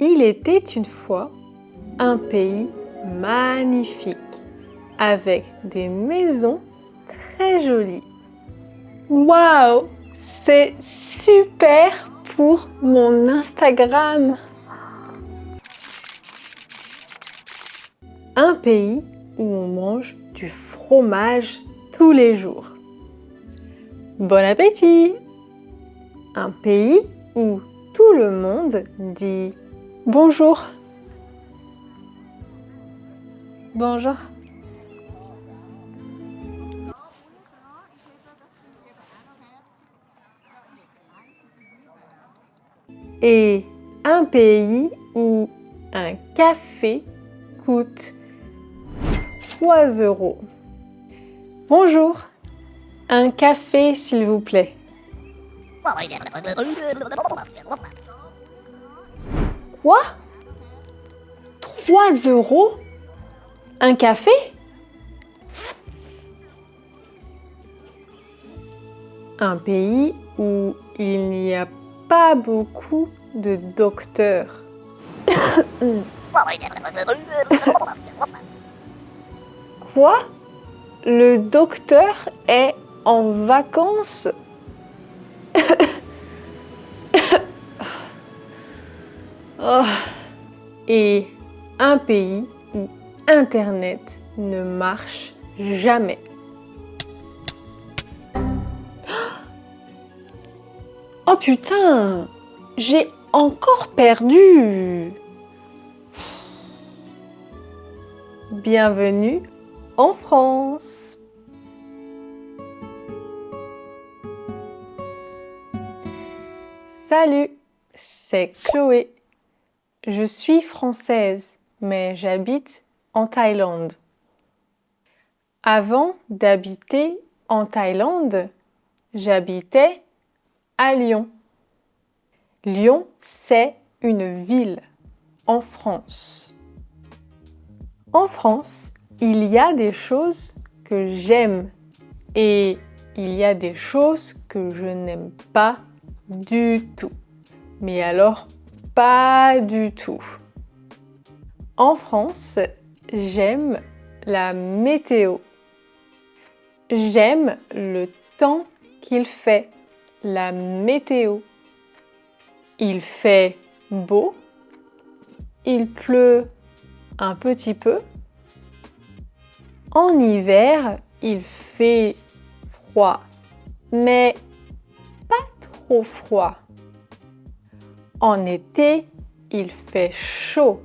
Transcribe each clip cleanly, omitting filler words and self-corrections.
Il était une fois un pays magnifique avec des maisons très jolies. Waouh! C'est super pour mon Instagram! Un pays où on mange du fromage tous les jours. Bon appétit! Un pays où tout le monde dit Bonjour! Bonjour. et un pays où un café coûte 3 €. Bonjour! Un café, s'il vous plaît. Quoi? 3 €? Un café? Un pays où il n'y a pas beaucoup de docteurs. Quoi? Le docteur est en vacances? Oh. Et un pays où Internet ne marche jamais. Oh putain! J'ai encore perdu! Bienvenue en France! Salut, c'est Chloé. Je suis française, mais j'habite en Thaïlande. Avant d'habiter en Thaïlande, j'habitais à Lyon. Lyon, c'est une ville en France. En France, il y a des choses que j'aime et il y a des choses que je n'aime pas du tout. Mais alors, pas du tout. En France, j'aime la météo. J'aime le temps qu'il fait, la météo. Il fait beau, il pleut un petit peu. En hiver, il fait froid, mais pas trop froid. En été, il fait chaud,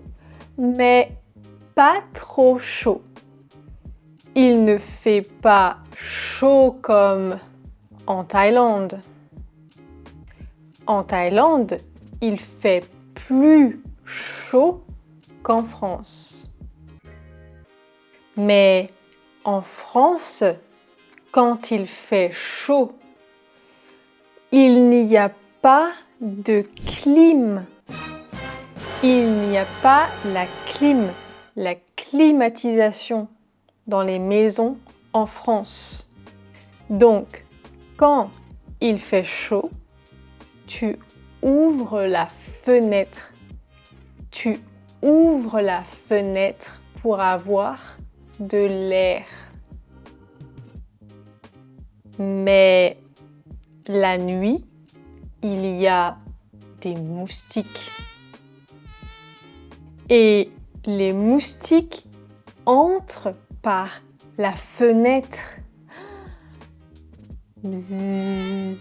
mais pas trop chaud. Il ne fait pas chaud comme en Thaïlande. En Thaïlande, il fait plus chaud qu'en France. Mais en France, quand il fait chaud, il n'y a pas de clim. Il n'y a pas la clim, la climatisation dans les maisons en France. Donc, quand il fait chaud, tu ouvres la fenêtre. Tu ouvres la fenêtre pour avoir de l'air. Mais la nuit, il y a des moustiques. Et les moustiques entrent par la fenêtre. Bzzz.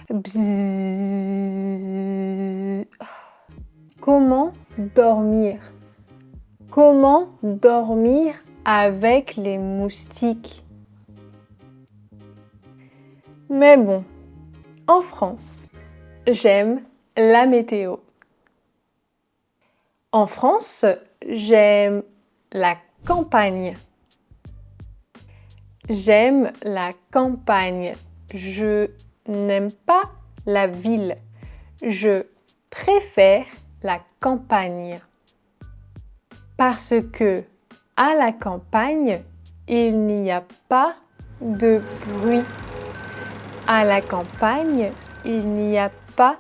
Bzzz. Comment dormir? Comment dormir avec les moustiques? Mais bon, en France, j'aime la météo. En France, j'aime la campagne. J'aime la campagne. Je n'aime pas la ville. Je préfère la campagne. Parce que à la campagne, il n'y a pas de bruit. À la campagne, il n'y a pas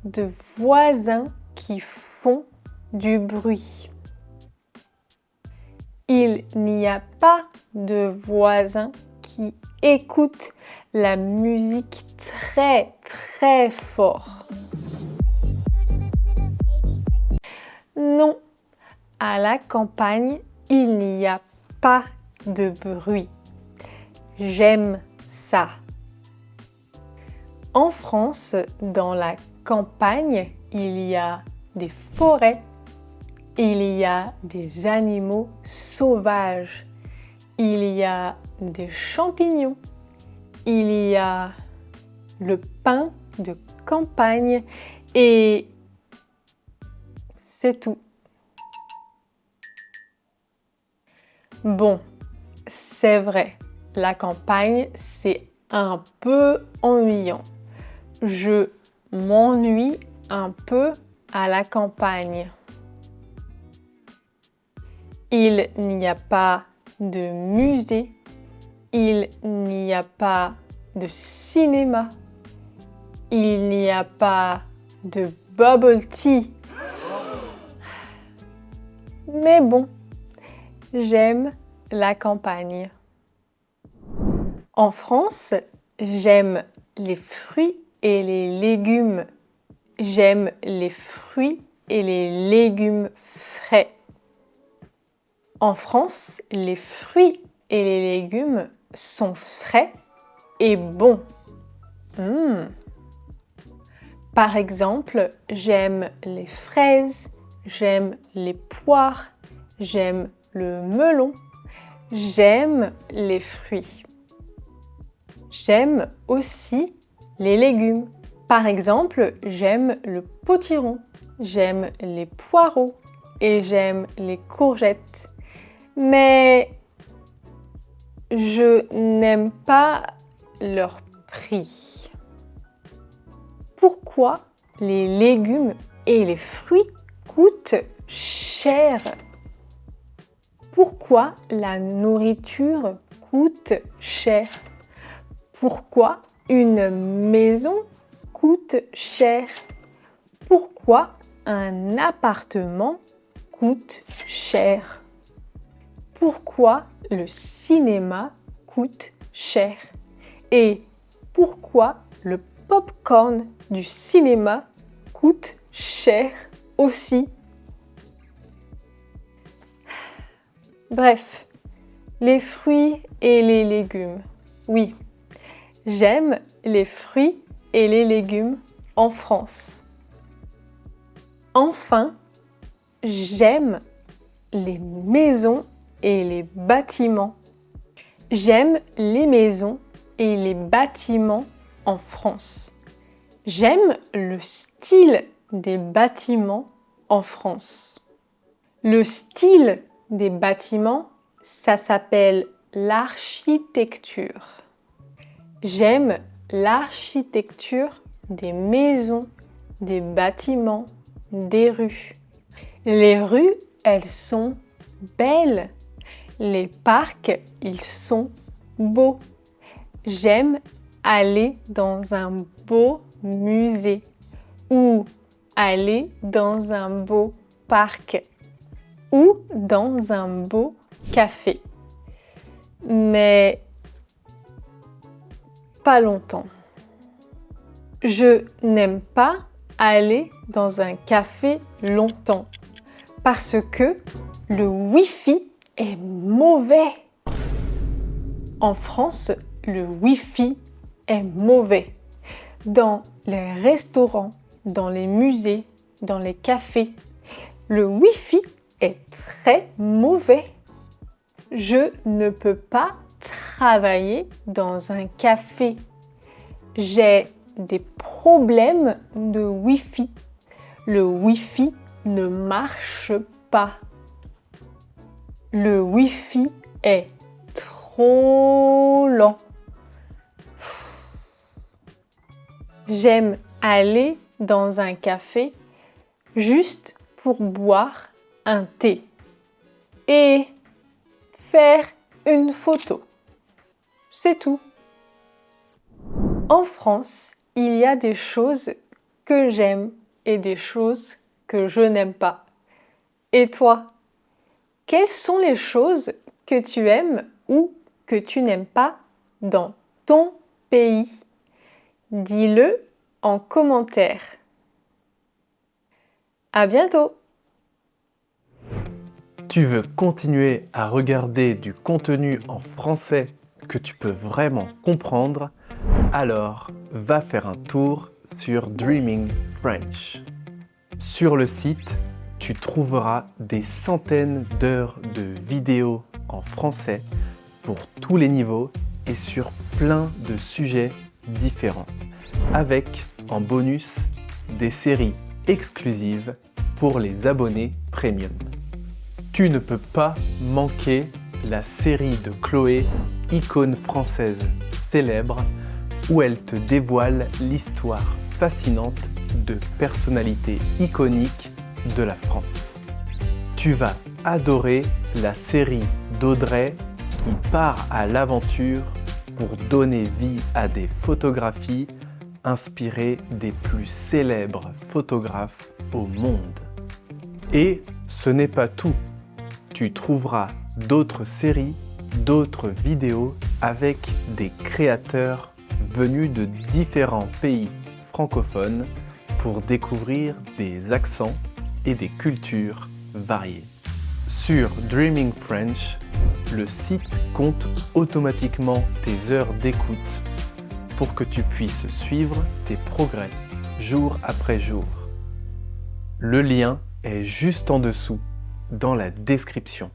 de voisins qui font du bruit. Il n'y a pas de voisins qui écoutent la musique très très fort. Non, à la campagne, il n'y a pas de bruit. J'aime ça. En France, dans la campagne, il y a des forêts, il y a des animaux sauvages, il y a des champignons, il y a le pain de campagne et c'est tout. Bon, c'est vrai, la campagne, c'est un peu ennuyant. Je m'ennuie un peu à la campagne. Il n'y a pas de musée, il n'y a pas de cinéma, il n'y a pas de bubble tea. Mais bon, j'aime la campagne. En France, j'aime les fruits et les légumes. J'aime les fruits et les légumes frais. En France, les fruits et les légumes sont frais et bons. Par exemple, j'aime les fraises, j'aime les poires, j'aime le melon, j'aime les fruits. J'aime aussi les légumes. Par exemple, j'aime le potiron, j'aime les poireaux et j'aime les courgettes. Mais je n'aime pas leur prix. Pourquoi les légumes et les fruits coûtent cher? Pourquoi la nourriture coûte cher? Pourquoi une maison coûte cher? Pourquoi un appartement coûte cher? Pourquoi le cinéma coûte cher? Et pourquoi le popcorn du cinéma coûte cher aussi? Bref, les fruits et les légumes. Oui, j'aime les fruits et les légumes en France. Enfin, j'aime les maisons et les bâtiments. J'aime les maisons et les bâtiments en France. J'aime le style des bâtiments en France. Le style des bâtiments, ça s'appelle l'architecture. J'aime l'architecture des maisons, des bâtiments, des rues. Les rues, elles sont belles. Les parcs, ils sont beaux. J'aime aller dans un beau musée ou aller dans un beau parc ou dans un beau café. Mais pas longtemps. Je n'aime pas aller dans un café longtemps parce que le Wi-Fi est mauvais. En France, le Wi-Fi est mauvais. Dans les restaurants, dans les musées, dans les cafés, le Wi-Fi est très mauvais. Je ne peux pas travailler dans un café. J'ai des problèmes de Wi-Fi. Le Wi-Fi ne marche pas. Le Wi-Fi est trop lent. J'aime aller dans un café juste pour boire un thé et faire une photo. C'est tout. En France, il y a des choses que j'aime et des choses que je n'aime pas. Et toi, quelles sont les choses que tu aimes ou que tu n'aimes pas dans ton pays? Dis-le en commentaire. À bientôt! Tu veux continuer à regarder du contenu en français que tu peux vraiment comprendre? Alors, va faire un tour sur Dreaming French. Sur le site, tu trouveras des centaines d'heures de vidéos en français pour tous les niveaux et sur plein de sujets différents, avec en bonus des séries exclusives pour les abonnés premium. Tu ne peux pas manquer la série de Chloé, icône française célèbre, où elle te dévoile l'histoire fascinante de personnalités iconiques de la France. Tu vas adorer la série d'Audrey qui part à l'aventure pour donner vie à des photographies inspirées des plus célèbres photographes au monde. Et ce n'est pas tout. Tu trouveras d'autres séries, d'autres vidéos avec des créateurs venus de différents pays francophones pour découvrir des accents et des cultures variées. Sur Dreaming French, le site compte automatiquement tes heures d'écoute pour que tu puisses suivre tes progrès jour après jour. Le lien est juste en dessous dans la description.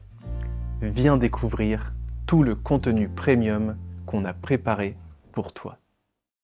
Viens découvrir tout le contenu premium qu'on a préparé pour toi.